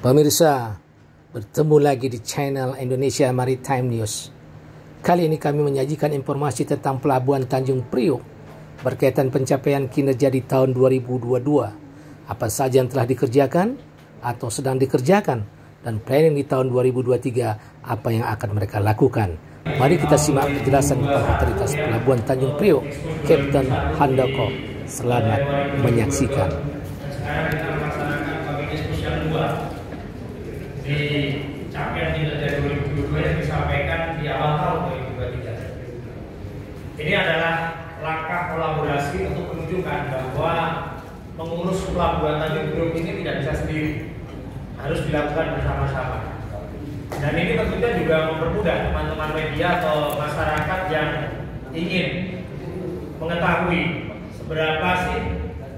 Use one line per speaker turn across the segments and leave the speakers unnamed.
Pemirsa, bertemu lagi di channel Indonesia Maritime News. Kali ini kami menyajikan informasi tentang Pelabuhan Tanjung Priok berkaitan pencapaian kinerja di tahun 2022. Apa saja yang telah dikerjakan atau sedang dikerjakan dan planning di tahun 2023 apa yang akan mereka lakukan. Mari kita simak penjelasan Kepala Otoritas Pelabuhan Tanjung Priok, Kapten Handoko. Selamat menyaksikan.
Di capaian kinerja 2022 yang disampaikan di awal tahun 2023. Ini adalah langkah kolaborasi untuk menunjukkan bahwa mengurus Pelabuhan Tanjung Priok ini tidak bisa sendiri, harus dilakukan bersama-sama. Dan ini tentunya juga mempermudah teman-teman media atau masyarakat yang ingin mengetahui seberapa sih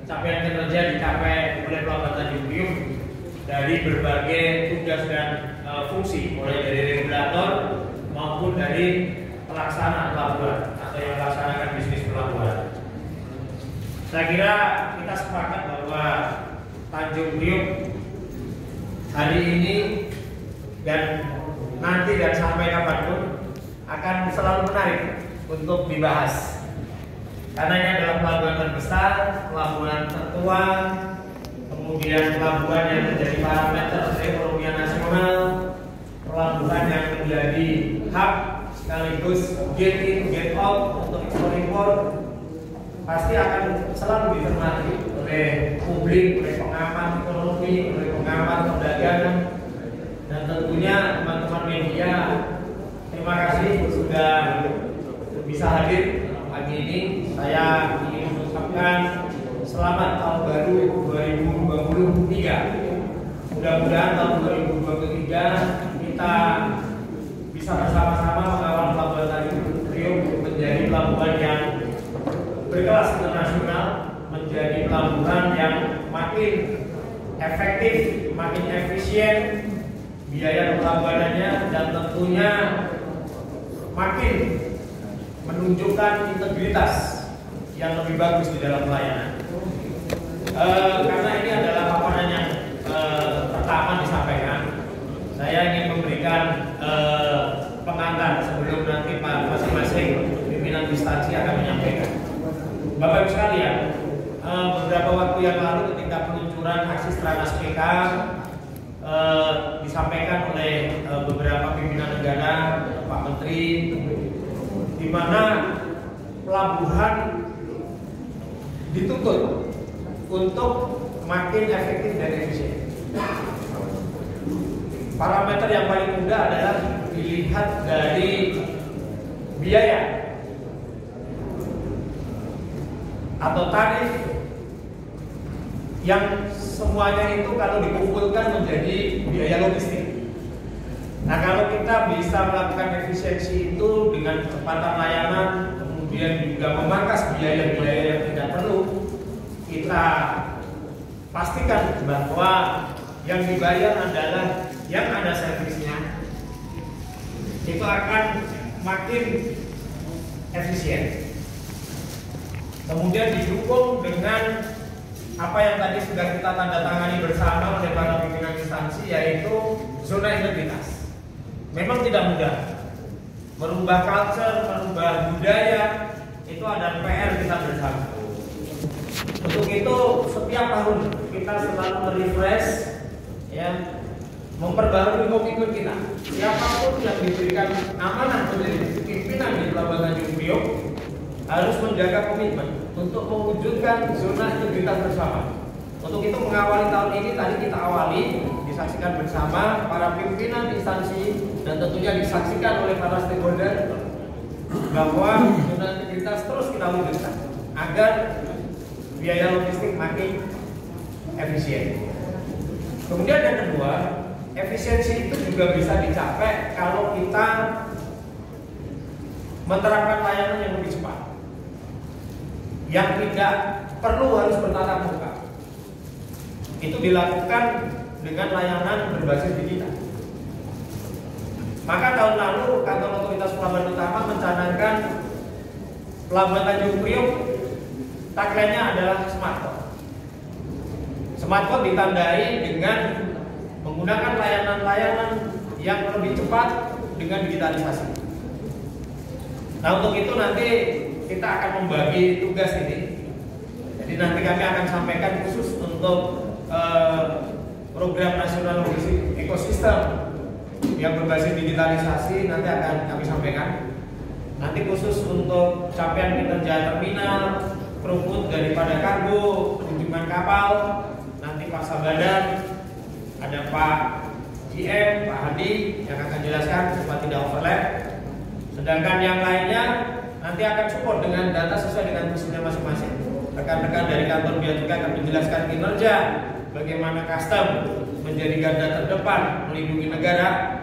capaian kinerja dicapai oleh Pelabuhan Tanjung Priok dari berbagai tugas dan fungsi, mulai dari regulator maupun dari pelaksana pelabuhan atau yang melaksanakan bisnis pelabuhan. Saya kira kita sepakat bahwa Tanjung Priok hari ini dan nanti dan sampai kapanpun akan selalu menarik untuk dibahas, karena ini adalah pelabuhan terbesar, pelabuhan tertua, kemudian pelabuhan yang menjadi parameter ekonomi nasional, pelabuhan yang menjadi hub sekaligus gate in, gate out untuk ekspor impor, pasti akan selalu dicermati oleh publik, oleh pengamat ekonomi, oleh pengamat perdagangan, dan tentunya teman-teman media. Terima kasih sudah bisa hadir pagi ini. Saya ingin mengucapkan selamat tahun baru 2023. Mudah-mudahan tahun 2023 kita bisa bersama-sama mengawal Pelabuhan Tanjung Priok menjadi pelabuhan yang berkelas internasional, menjadi pelabuhan yang makin efektif, makin efisien biaya pelabuhannya, dan tentunya makin menunjukkan integritas yang lebih bagus di dalam pelayanan. Karena ini adalah paparan yang pertama disampaikan, saya ingin memberikan pengantar sebelum nanti masing-masing pimpinan instansi akan menyampaikan. Bapak Ibu sekalian, beberapa waktu yang lalu ketika peluncuran aksi Stranas PK disampaikan oleh beberapa pimpinan negara, Pak Menteri, di mana pelabuhan dituntut untuk makin efektif dan efisien. Parameter yang paling mudah adalah dilihat dari biaya atau tarif yang semuanya itu kalau dikumpulkan menjadi biaya logistik. Nah, kalau kita bisa melakukan efisiensi itu dengan kecepatan layanan, kemudian juga memangkas biaya-biaya yang tidak perlu, kita pastikan bahwa yang dibayar adalah yang ada servisnya, itu akan makin efisien. Kemudian didukung dengan apa yang tadi sudah kita tanda tangani bersama oleh para pimpinan instansi, yaitu zona integritas. Memang tidak mudah merubah culture, merubah budaya, itu ada PR kita bersama. Untuk itu setiap tahun kita selalu merefresh, ya, memperbarui komitmen kita. Siapapun yang diberikan amanah menjadi pimpinan di Pelabuhan Tanjung Priok harus menjaga komitmen untuk mewujudkan zona integritas bersama. Untuk itu mengawali tahun ini tadi kita awali, disaksikan bersama para pimpinan instansi dan tentunya disaksikan oleh para stakeholder bahwa zona integritas terus kita wujudkan agar biaya logistik makin efisien. Kemudian yang kedua, efisiensi itu juga bisa dicapai kalau kita menerapkan layanan yang lebih cepat, yang tidak perlu harus bertatap muka. Itu dilakukan dengan layanan berbasis digital. Maka tahun lalu Kantor Otoritas Pelabuhan Utama mencanangkan Pelabuhan Tanjung Priok tagline-nya adalah smartphone. Smartphone ditandai dengan menggunakan layanan-layanan yang lebih cepat dengan digitalisasi. Nah, untuk itu nanti kita akan membagi tugas ini. Jadi nanti kami akan sampaikan khusus untuk program nasional logistik ekosistem yang berbasis digitalisasi nanti akan kami sampaikan. Nanti khusus untuk capaian kinerja terminal, throughput daripada kargo, kunjungan kapal, nanti Pak Sabadan, ada Pak GM, Pak Hadi yang akan jelaskan supaya tidak overlap. Sedangkan yang lainnya nanti akan support dengan data sesuai dengan fungsinya masing-masing. Rekan-rekan dari kantor Bea Cukai akan menjelaskan kinerja, bagaimana custom menjadi garda terdepan melindungi negara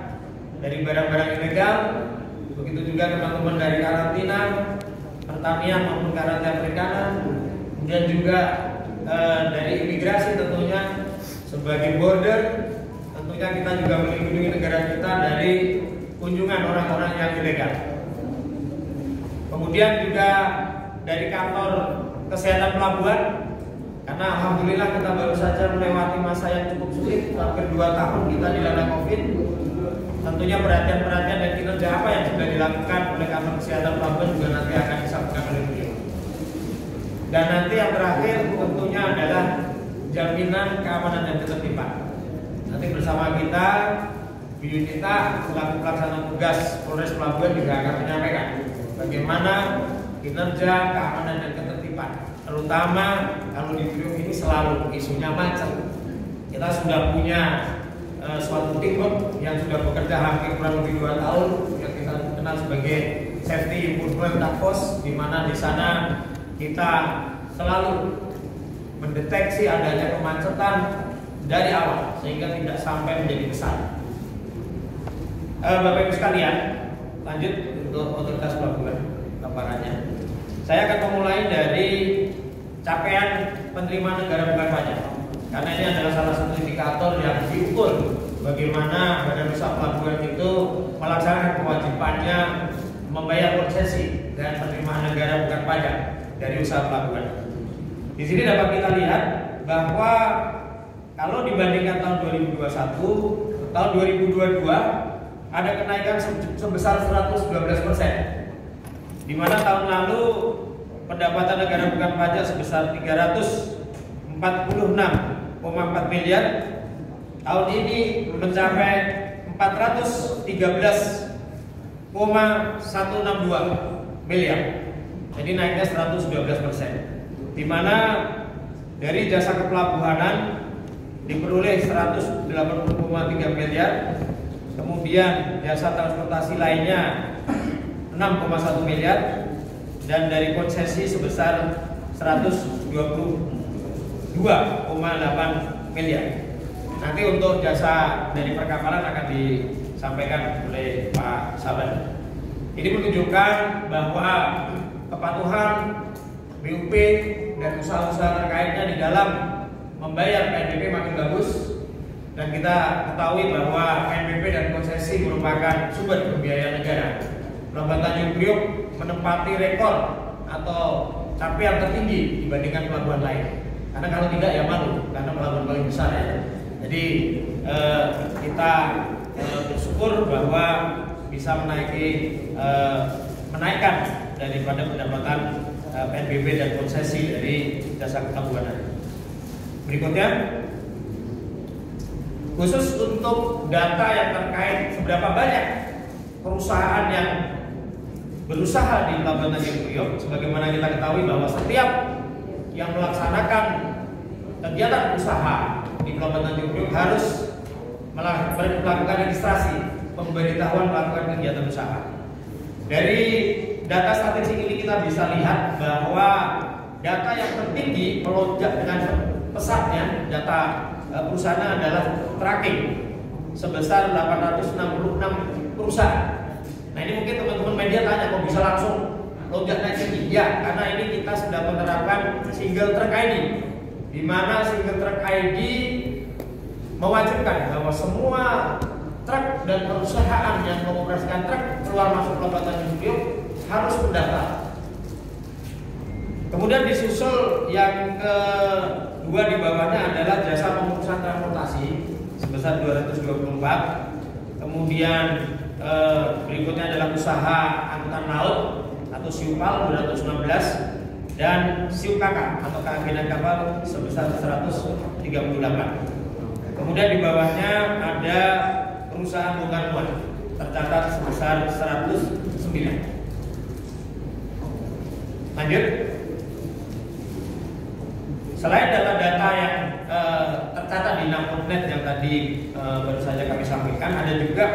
dari barang-barang ilegal. Begitu juga teman-teman dari karantina, pertanian maupun karantina perikanan, kemudian juga dari imigrasi tentunya sebagai border, tentunya kita juga melindungi negara kita dari kunjungan orang-orang yang ilegal. Kemudian juga dari kantor kesehatan pelabuhan, karena alhamdulillah kita baru saja melewati masa yang cukup sulit, hampir 2 tahun kita dilanda COVID. Tentunya perhatian-perhatian dan kinerja apa yang sudah dilakukan oleh kantor kesehatan pelabuhan juga nanti akan disampaikan oleh beliau. Dan nanti yang terakhir tentunya adalah jaminan keamanan dan ketertiban. Nanti bersama kita, Bu Yunita selaku pelaksana tugas Polres Pelabuhan juga akan menyampaikan bagaimana kinerja keamanan dan ketertiban. Terutama kalau di Priok ini selalu isunya macet. Kita sudah punya suatu tim yang sudah bekerja hampir kurang lebih 2 tahun yang kita kenal sebagai Safety Improvement Task Force, di mana di sana kita selalu mendeteksi adanya kemacetan dari awal sehingga tidak sampai menjadi besar. Bapak Ibu sekalian, lanjut untuk otoritas pelabuhan paparannya. Saya akan memulai dari capaian penerimaan negara bukan pajak, karena ini adalah salah satu indikator yang diukur bagaimana Badan Usaha Pelabuhan itu melaksanakan kewajibannya membayar konsesi dan penerimaan negara bukan pajak dari usaha pelabuhan. Di sini dapat kita lihat bahwa kalau dibandingkan tahun 2021, tahun 2022 ada kenaikan sebesar 112%, di mana tahun lalu pendapatan negara bukan pajak sebesar 346,4 miliar, tahun ini mencapai 413,162 miliar, jadi naiknya 112%, di mana dari jasa kepelabuhanan diperoleh 180,3 miliar, kemudian jasa transportasi lainnya 6,1 miliar, dan dari konsesi sebesar 122,8 miliar. Nanti untuk jasa dari perkapalan akan disampaikan oleh Pak Saban. Ini menunjukkan bahwa kepatuhan BUP dan usaha-usaha terkaitnya di dalam membayar PNBP makin bagus, dan kita ketahui bahwa PNBP dan konsesi merupakan sumber pembiayaan negara. Pelabuhan Tanjung Priok menempati rekor atau capaian tertinggi dibandingkan pelabuhan lain. Karena kalau tidak ya malu, karena pelabuhan paling besar ya. Jadi kita bersyukur bahwa bisa menaikkan daripada pendapatan PNBP dan konsesi dari jasa kepelabuhanan. Berikutnya, khusus untuk data yang terkait seberapa banyak perusahaan yang berusaha di Pelabuhan Tanjung Priok, sebagaimana kita ketahui bahwa setiap yang melaksanakan kegiatan usaha di Pelabuhan Tanjung Priok harus melakukan registrasi pemberitahuan melakukan kegiatan usaha. Dari data statistik ini kita bisa lihat bahwa data yang tertinggi melonjak dengan pesatnya data perusahaan adalah tracking sebesar 866 perusahaan. Nah, ini mungkin teman-teman media tanya kok bisa langsung lonjak naik tinggi? Ya, karena ini kita sudah menerapkan single track ID, di mana single track ID mewajibkan bahwa semua truk dan perusahaan yang mengoperasikan truk keluar masuk Pelabuhan Tanjung Priok harus mendaftar. Kemudian disusul yang kedua di bawahnya adalah jasa pengurusan transportasi sebesar 224. Kemudian berikutnya adalah usaha angkutan laut atau SIUPAL 216 dan SIUKK atau keagenan kapal sebesar 138. Kemudian di bawahnya ada perusahaan bongkar muat tercatat sebesar 109. Lanjut. Selain data-data yang tercatat di Nampotnet yang tadi baru saja kami sampaikan, ada juga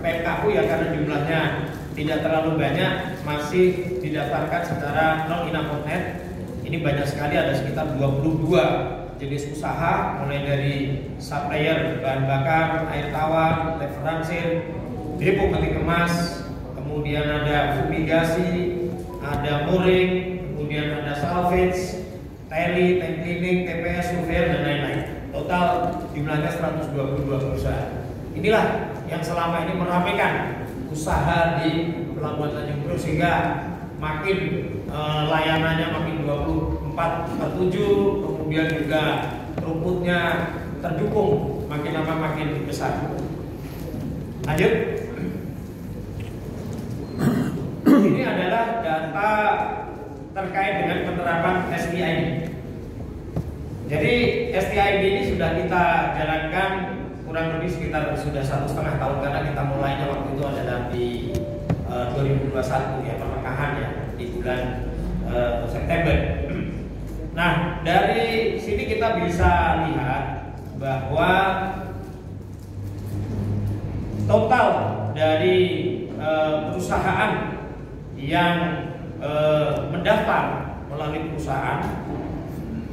PMKU ya, karena jumlahnya tidak terlalu banyak, masih didaftarkan secara non-Nampotnet. Ini banyak sekali, ada sekitar 22 jenis usaha, mulai dari supplier bahan bakar, air tawar, leveransir, depo peti kemas, kemudian ada fumigasi, ada mooring, kemudian ada salvage, teli, tank cleaning, TPS, surveyor, dan lain-lain. Total jumlahnya 122 perusahaan. Inilah yang selama ini meramaikan usaha di Pelabuhan Tanjung Priok, sehingga makin layanannya makin 24/7, kemudian juga rumputnya terdukung makin lama makin besar. Lanjut. Ini adalah data terkait dengan penerapan STID. Jadi STID ini sudah kita jalankan kurang lebih sekitar sudah 1,5 tahun, karena kita mulainya waktu itu adalah di 2021 ya, pertengahan ya, di bulan September. Nah, dari sini kita bisa lihat bahwa total dari perusahaan yang mendaftar melalui perusahaan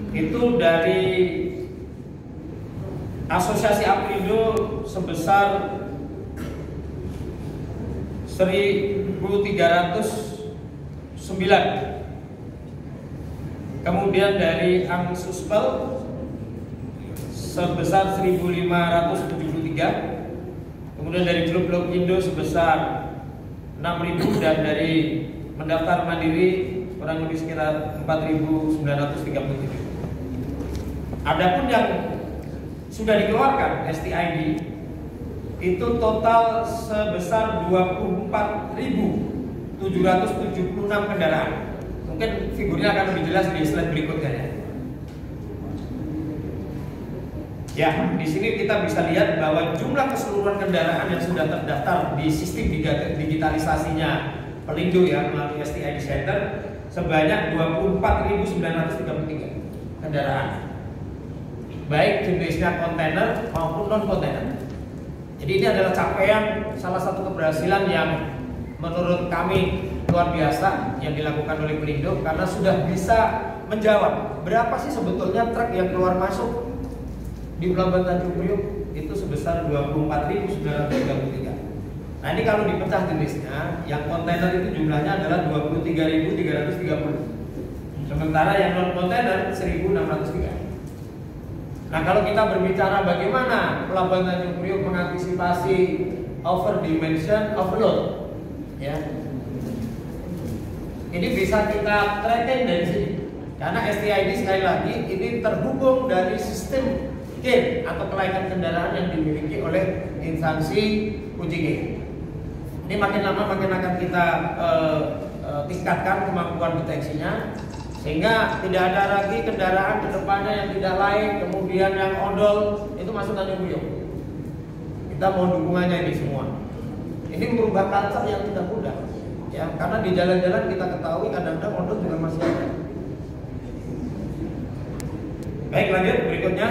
itu dari Asosiasi Aprindo sebesar 1.309. Kemudian dari Angsuspel sebesar 1.573. Kemudian dari Klub Indo sebesar 6.000, dan dari mendaftar mandiri kurang lebih sekitar 4.937. Adapun yang sudah dikeluarkan STID itu total sebesar 24.776 kendaraan. Mungkin figurnya akan lebih jelas di slide berikutnya ya. Ya, di sini kita bisa lihat bahwa jumlah keseluruhan kendaraan yang sudah terdaftar di sistem digitalisasinya Pelindo ya melalui STID Center sebanyak 24.933 kendaraan, baik jenisnya kontainer maupun non kontainer. Jadi ini adalah capaian, salah satu keberhasilan yang menurut kami luar biasa yang dilakukan oleh Pelindo, karena sudah bisa menjawab berapa sih sebetulnya truk yang keluar masuk di Pelabuhan Tanjung Priok itu sebesar 24.933. Nah ini kalau dipecah jenisnya, yang kontainer itu jumlahnya adalah 23.330. Sementara yang non kontainer 1.603. Nah kalau kita berbicara bagaimana Pelabuhan Tanjung Priok mengantisipasi over dimension overload, ya, ini bisa kita tracking dari sini. Karena STID sekali lagi ini terhubung dari sistem gate atau kelaikan kendaraan yang dimiliki oleh instansi uji gate. Ini makin lama makin akan kita tingkatkan kemampuan deteksinya, sehingga tidak ada lagi kendaraan ke depannya yang tidak laik, kemudian yang odol itu masuk Tanjung Priok. Kita mau dukungannya ini semua. Ini merubah culture yang tidak mudah, ya, karena di jalan-jalan kita ketahui kadang-kadang odol juga masih ada. Baik, lanjut berikutnya.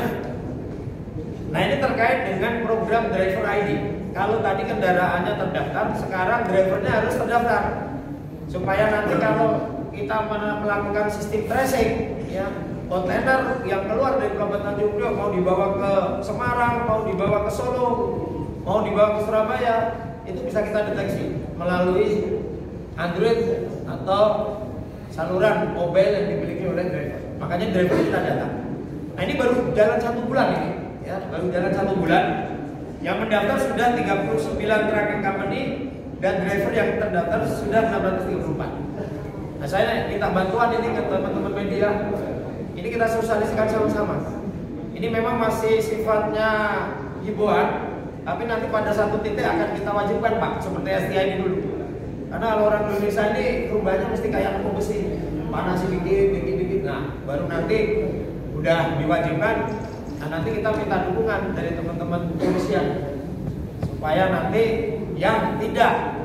Nah ini terkait dengan program driver ID. Kalau tadi kendaraannya terdaftar, sekarang drivernya harus terdaftar, supaya nanti kalau kita melakukan sistem tracing, ya, kontainer yang keluar dari Pelabuhan Tanjung Priok mau dibawa ke Semarang, mau dibawa ke Solo, mau dibawa ke Surabaya, itu bisa kita deteksi melalui Android atau saluran mobile yang dimiliki oleh driver. Makanya driver kita datang. Nah ini baru jalan 1 bulan ini. Ya, baru jalan 1 bulan. Yang mendaftar sudah 39 tracking company, dan driver yang terdaftar sudah 634. Nah saya minta bantuan ini ke teman-teman media. Ini kita sosialisasikan sama-sama. Ini memang masih sifatnya himbauan, tapi nanti pada satu titik akan kita wajibkan Pak, seperti STI ini dulu. Karena kalau orang Indonesia ini perubahannya mesti kayak lampu besi, panas dikit. Nah, baru nanti udah diwajibkan. Nah, nanti kita minta dukungan dari teman-teman kepolisian supaya nanti yang tidak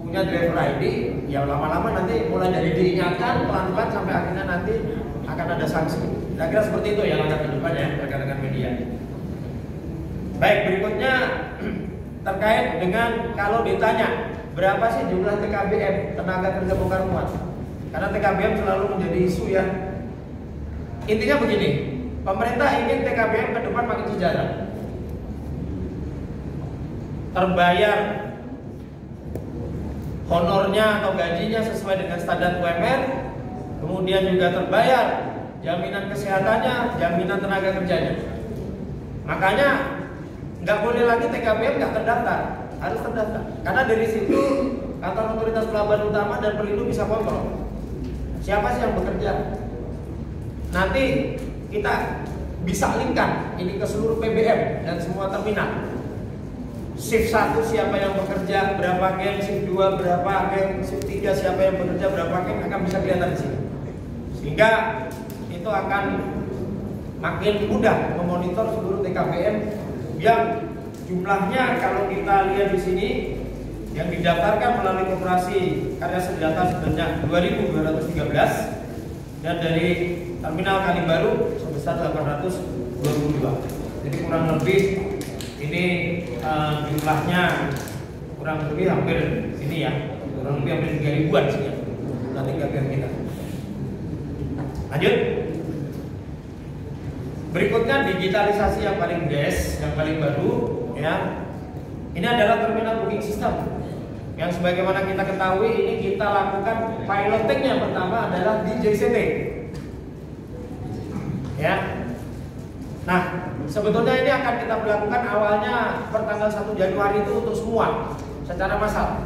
punya driver ID, ya lama-lama nanti mulai dari diingatkan pelan-pelan sampai akhirnya nanti akan ada sanksi. Kira-kira seperti itu ya langkah ke depan ya rekan-rekan media. Baik, berikutnya terkait dengan kalau ditanya berapa sih jumlah TKBM, tenaga kerja bongkar muat? Karena TKBM selalu menjadi isu ya. Intinya begini, pemerintah ingin TKBM ke depan makin sejahtera, terbayar honornya atau gajinya sesuai dengan standar UMR, kemudian juga terbayar jaminan kesehatannya, jaminan tenaga kerjanya. Makanya nggak boleh lagi TKBM nggak terdaftar, harus terdaftar. Karena dari situ kantor otoritas pelabuhan utama dan Perindo bisa kontrol siapa sih yang bekerja. Nanti kita bisa linkkan ini ke seluruh PBM dan semua terminal. Shift 1 siapa yang bekerja, berapa geng, shift 2 berapa geng, shift 3 siapa yang bekerja, berapa geng, akan bisa kelihatan di sini. Sehingga itu akan makin mudah memonitor seluruh TKBM yang jumlahnya kalau kita lihat di sini yang didaftarkan melalui Koperasi Karya Senjata sebanyak 2.213 dan dari Terminal Kalibaru sebesar 822. Jadi kurang lebih ini jumlahnya kurang lebih hampir ini ya, kurang lebih hampir 3.000-an sih ya, nanti TKBM kita. Lanjut. Berikutnya digitalisasi yang paling best, yang paling baru ya. Ini adalah terminal booking system yang sebagaimana kita ketahui ini kita lakukan pilotingnya pertama adalah di JCT ya. Nah, sebetulnya ini akan kita berlakukan awalnya pertanggal 1 Januari itu untuk semua secara massal.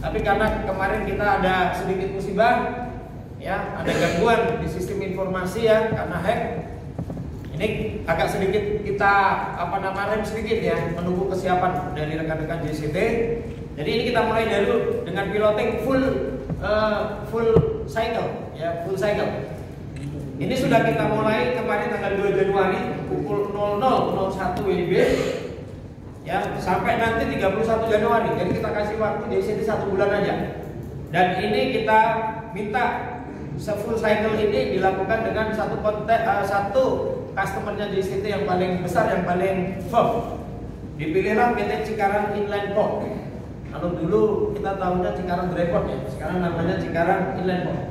Tapi karena kemarin kita ada sedikit musibah ya, ada gangguan di sistem informasi ya karena hack. Ini agak sedikit kita rem sedikit ya, menunggu kesiapan dari rekan-rekan JCT. Jadi ini kita mulai dulu dengan piloting full cycle ya, full cycle. Ini sudah kita mulai kemarin tanggal 2 Januari pukul 00.01 WIB ya sampai nanti 31 Januari. Jadi kita kasih waktu JCT 1 bulan aja. Dan ini kita minta full cycle ini dilakukan dengan satu customernya JCT yang paling besar, yang paling firm. Dipilihlah PT Cikarang Inland Port. Kalau dulu kita tahunya Cikarang Dry Port ya, sekarang namanya Cikarang Inland Port.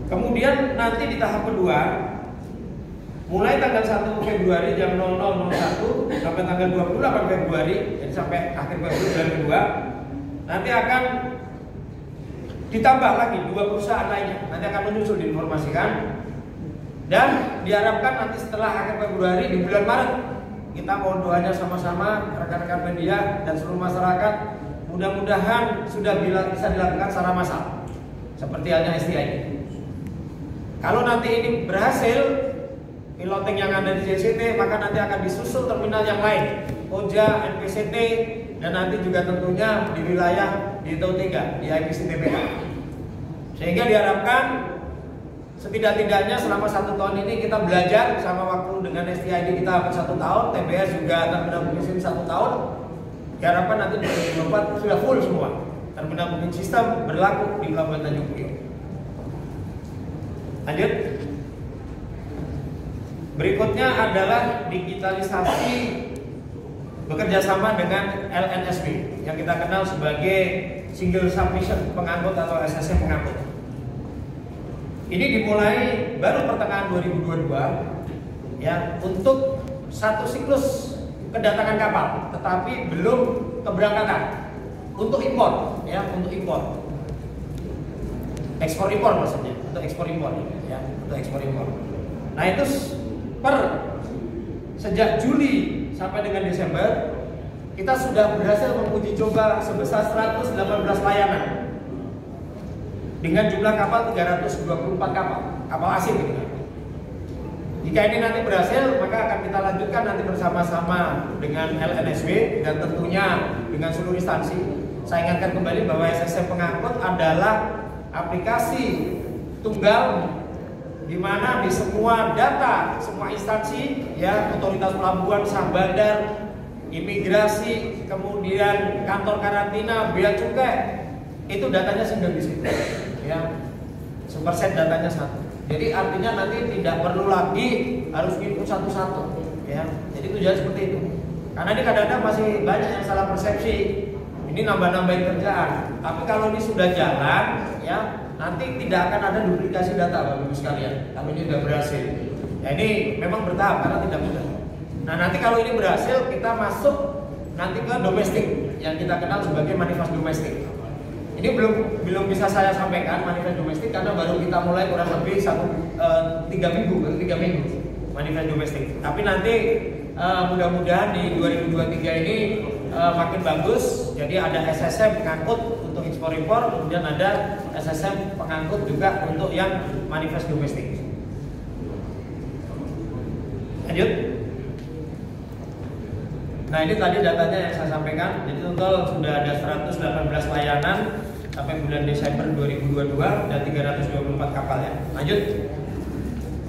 Kemudian nanti di tahap kedua, mulai tanggal 1 Februari jam 00.01 sampai tanggal 28 Februari, jadi sampai akhir Februari bulan kedua, nanti akan ditambah lagi 2 perusahaan lainnya. Nanti akan menyusul diinformasikan. Dan diharapkan nanti setelah akhir Februari di bulan Maret kita mohon doanya sama-sama rekan-rekan media dan seluruh masyarakat, mudah-mudahan sudah bisa dilakukan secara massal seperti halnya STI. Kalau nanti ini berhasil piloting yang ada di JCT, maka nanti akan disusul terminal yang lain, Koja, NPCT, dan nanti juga tentunya di wilayah di TO3 di IPCTPK. Sehingga diharapkan setidak-tidaknya selama 1 tahun ini kita belajar sama waktu dengan STID kita hampir 1 tahun, TBS juga terminal booking system 1 tahun. Diharapkan nanti 2024 sudah full semua terminal booking system berlaku di Pelabuhan Tanjung Priok. Lanjut. Berikutnya adalah digitalisasi bekerjasama dengan LNSB yang kita kenal sebagai Single Submission Pengangkut atau SSM Pengangkut. Ini dimulai baru pertengahan 2022 ya untuk satu siklus kedatangan kapal, tetapi belum keberangkatan untuk impor ya, untuk impor. Ekspor impor maksudnya, untuk ekspor impor ya, untuk ekspor impor. Nah, itu sejak Juli sampai dengan Desember kita sudah berhasil menguji coba sebesar 118 layanan dengan jumlah kapal 324 kapal asing gitu. Jika ini nanti berhasil, maka akan kita lanjutkan nanti bersama-sama dengan LNSW dan tentunya dengan seluruh instansi. Saya ingatkan kembali bahwa SSM Pengangkut adalah aplikasi tunggal di mana di semua data, semua instansi, ya, otoritas pelabuhan, sah bandar, imigrasi, kemudian kantor karantina, bea cukai, itu datanya sudah di situ, ya, sumber set datanya satu. Jadi artinya nanti tidak perlu lagi harus input satu-satu, ya. Jadi tujuan seperti itu. Karena ini kadang-kadang masih banyak yang salah persepsi. Ini nambah-nambahin kerjaan. Tapi kalau ini sudah jalan, ya, nanti tidak akan ada duplikasi data, Bapak Ibu sekalian. Kalau ini sudah berhasil. Ya, ini memang bertahap karena tidak mudah. Nah, nanti kalau ini berhasil, kita masuk nanti ke domestik yang kita kenal sebagai manifest domestik. Ini belum bisa saya sampaikan manifest domestik karena baru kita mulai kurang lebih 3 minggu manifest domestik. Tapi nanti mudah-mudahan di 2023 ini makin bagus. Jadi ada SSM pengangkut untuk ekspor impor, kemudian ada SSM pengangkut juga untuk yang manifest domestik. Lanjut. Nah, ini tadi datanya yang saya sampaikan. Jadi total sudah ada 118 layanan sampai bulan Desember 2022 dan 324 kapal, ya. Lanjut.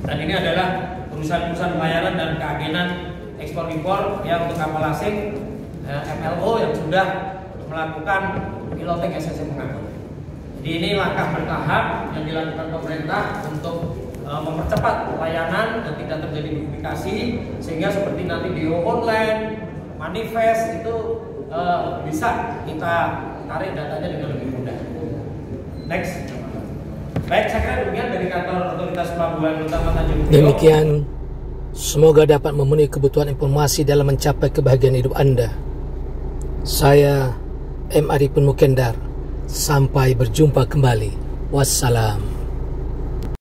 Dan ini adalah perusahaan-perusahaan pelayanan dan keagenan ekspor impor, ya, untuk kapal asing, MLO yang sudah melakukan piloting SSM pengangkut. Jadi ini langkah bertahap yang dilakukan pemerintah untuk mempercepat layanan dan tidak terjadi duplikasi, sehingga seperti nanti DO online, manifest itu bisa kita tarik datanya dengan lebih mudah. Next. Baik, saya kira demikian dari kantor Otoritas Pelabuhan Utama Tanjung Priok.
Demikian, semoga dapat memenuhi kebutuhan informasi dalam mencapai kebahagiaan hidup Anda. Saya M. Arifin Mukendar. Sampai berjumpa kembali. Wassalam.